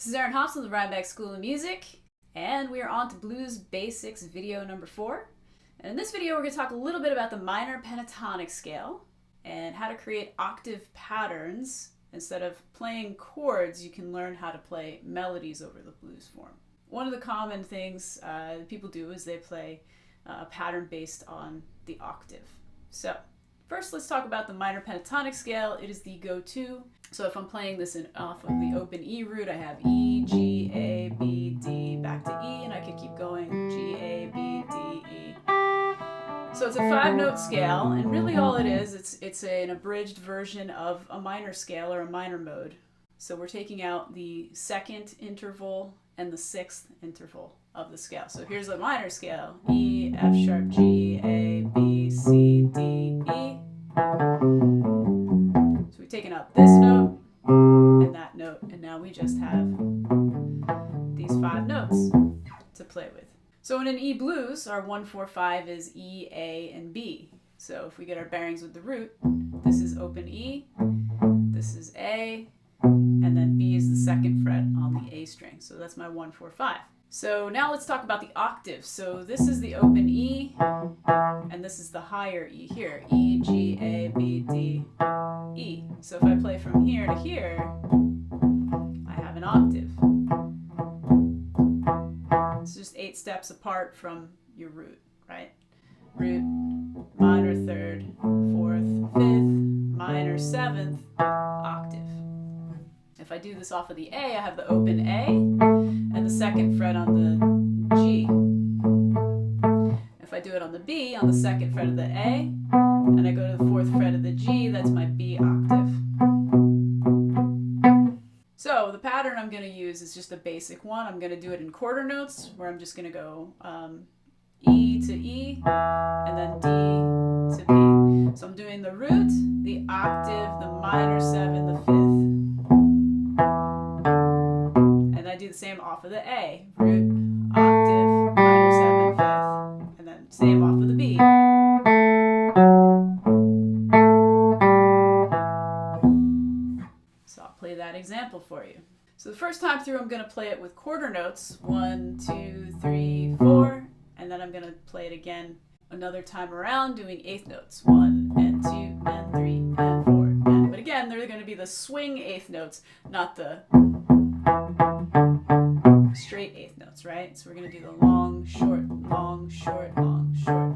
This is Erin Hops with the Rhinebeck School of Music, and we are on to Blues Basics video number 4. And in this video, we're going to talk a little bit about the minor pentatonic scale and how to create octave patterns. Instead of playing chords, you can learn how to play melodies over the blues form. One of the common things people do is they play a pattern based on the octave. So first, let's talk about the minor pentatonic scale. It is the go-to. So if I'm playing this off of the open E root, I have E, G, A, B, D, back to E, and I could keep going G, A, B, D, E. So it's a 5-note scale, and really all it is, it's an abridged version of a minor scale or a minor mode. So we're taking out the second interval and the sixth interval of the scale. So here's the minor scale: E, F sharp, G, A, B, C, D, E. So we've taken out this note and that note, and now we just have these 5 notes to play with. So in an E blues, our 1-4-5 is E, A, and B. So if we get our bearings with the root, this is open E, this is A, and then B is the second fret on the A string. So that's my 1-4-5. So now let's talk about the octaves. So this is the open E, and this is the higher E here. E, G, A, B, D, E. So if I play from here to here, I have an octave. It's just 8 steps apart from your root, right? Root, minor 3rd, 4th, 5th, minor 7th, octave. If I do this off of the A, I have the open A and the second fret on the G. If I do it on the B, on the second fret of the A, and I go to the 4th fret of the G, that's my B octave. So the pattern I'm going to use is just a basic one. I'm going to do it in quarter notes, where I'm just going to go E to E, and then D to B. So I'm doing the root, the octave, the minor 7, the 5th. And I do the same off of the A. Root, octave, minor 7, 5th. And then same off of the B. So I'll play that example for you. So the first time through, I'm going to play it with quarter notes. 1, 2, 3, 4. And then I'm going to play it again another time around, doing 8th notes. 1 and 2 and 3 and 4. But again, they're going to be the swing 8th notes, not the straight 8th notes, right? So we're going to do the long, short, long, short, long, short.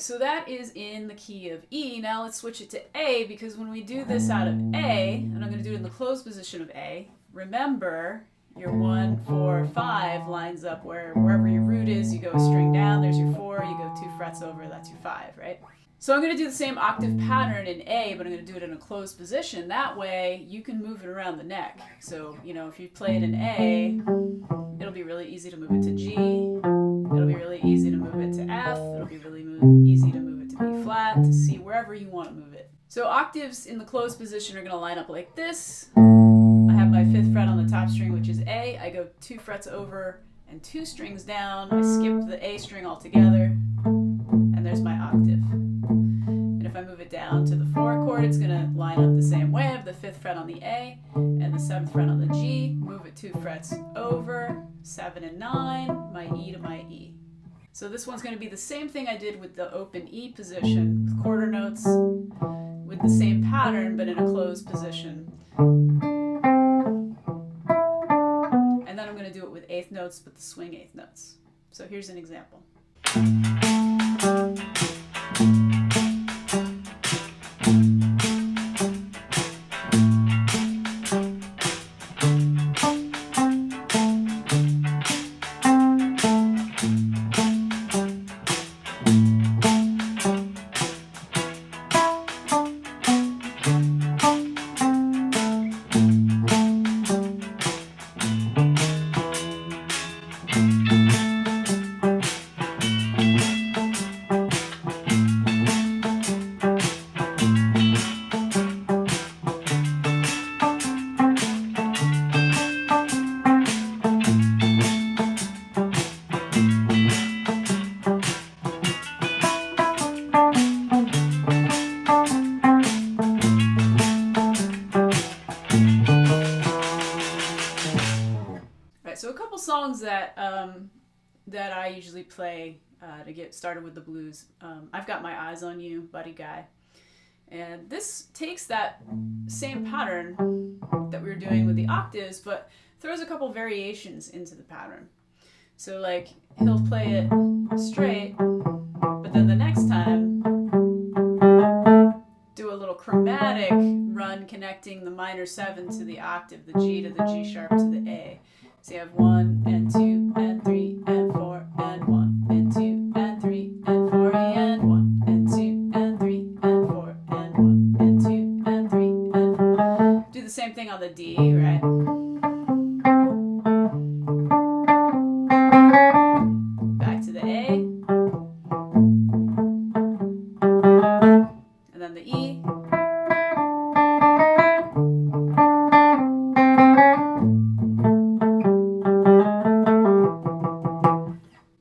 So that is in the key of E. Now let's switch it to A, because when we do this out of A, and I'm going to do it in the closed position of A, remember your 1, 4, 5 lines up wherever your root is, you go a string down, there's your 4, you go 2 frets over, that's your 5, right? So I'm going to do the same octave pattern in A, but I'm going to do it in a closed position. That way you can move it around the neck. So, if you play it in A, it'll be really easy to move it to G. It'll be really easy to move it to F. It'll be really easy to move it to B flat, to C, wherever you want to move it. So octaves in the closed position are going to line up like this. I have my 5th fret on the top string, which is A. I go 2 frets over and 2 strings down. I skip the A string altogether, and there's my octave. And if I move it down to the 4 chord, it's going to line up the same way. I have the 5th fret on the A and the 7th fret on the G. Move it 2 frets over, 7 and 9, my E to my E. So this one's going to be the same thing I did with the open E position, with quarter notes with the same pattern but in a closed position. And then I'm going to do it with eighth notes, but the swing eighth notes. So here's an example. So a couple songs that that I usually play to get started with the blues. I've Got My Eyes on You, Buddy Guy. And this takes that same pattern that we were doing with the octaves, but throws a couple variations into the pattern. So like he'll play it straight, but then the next time do a little chromatic run connecting the minor 7 to the octave, the G to the G sharp to the A. So you have 1 and 2 and 3 and 4 and 1 and 2 and 3 and 4 and 1 and 2 and 3 and 4 and 1 and 2 and 3 and 4. Do the same thing on the D, right? Back to the A. And then the E.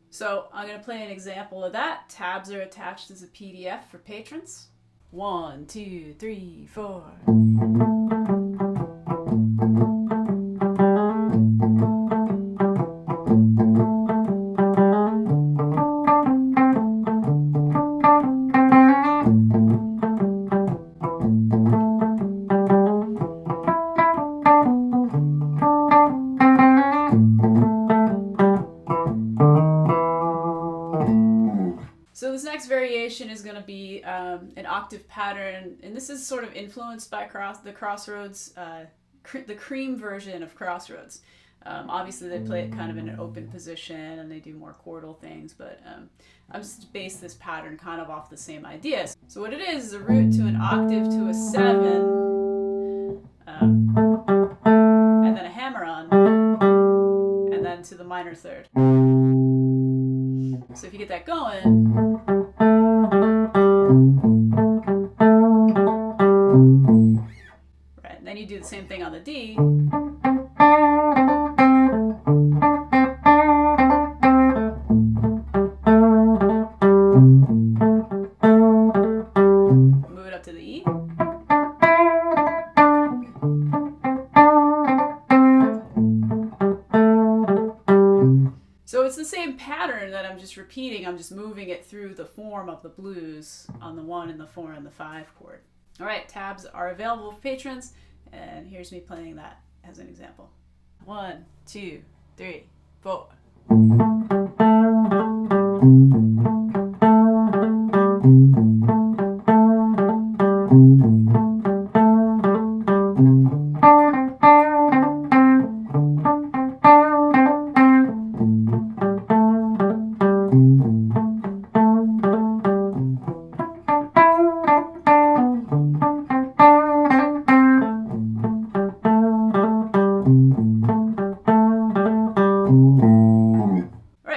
So I'm going to play an example of that. Tabs are attached as a PDF for patrons. 1, 2, 3, 4. So this next variation is going to be an octave pattern, and this is sort of influenced by the Crossroads, the Cream version of Crossroads. Obviously they play it kind of in an open position and they do more chordal things, but I'm just based this pattern kind of off the same idea. So what it is a root to an octave to a 7, and then a hammer-on, and then to the minor third. So if you get that going, right, and then you do the same thing on the D. Move it up to the E. So it's the same pattern that I'm just repeating. I'm just moving it through the form of the blues on the 1 and the 4 and the 5 chord. All right, tabs are available for patrons, and here's me playing that as an example. 1, 2, 3, 4.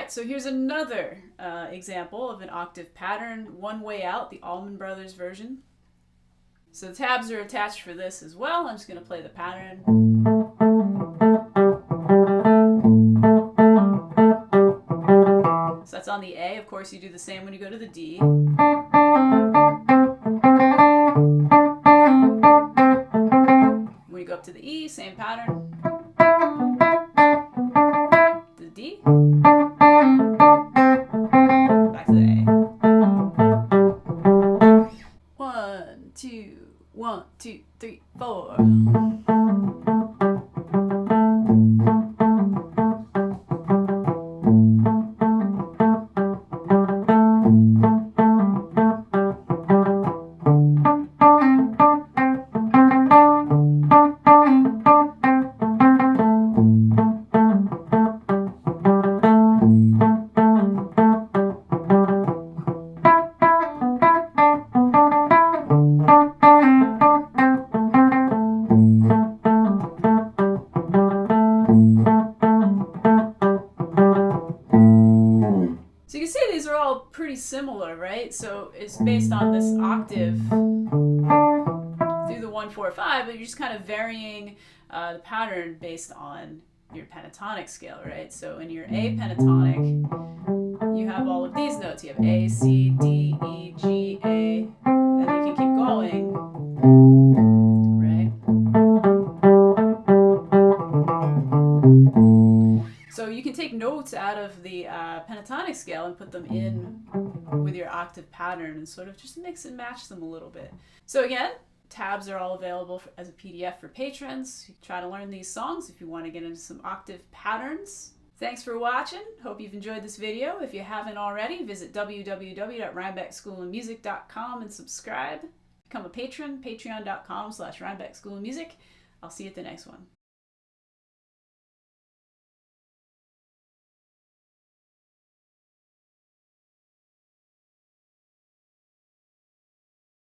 So here's another example of an octave pattern, One Way Out, the Allman Brothers version. So the tabs are attached for this as well. I'm just going to play the pattern. So that's on the A. Of course, you do the same when you go to the D. When you go up to the E, same pattern. The D. 1, 2, 3, 4. So you can see these are all pretty similar, right? So it's based on this octave through the 1, 4, 5, but you're just kind of varying the pattern based on your pentatonic scale, right? So in your A pentatonic, you have all of these notes. You have A, C, D, E, G, A, and you can keep going, right? So you can take notes out of the pentatonic scale and put them in with your octave pattern and sort of just mix and match them a little bit. So again, tabs are all available as a PDF for patrons. You can try to learn these songs if you want to get into some octave patterns. Thanks for watching. Hope you've enjoyed this video. If you haven't already, visit www.rhinebeckschoolandmusic.com and subscribe. Become a patron, patreon.com/rhinebeckschoolofmusic. I'll see you at the next one.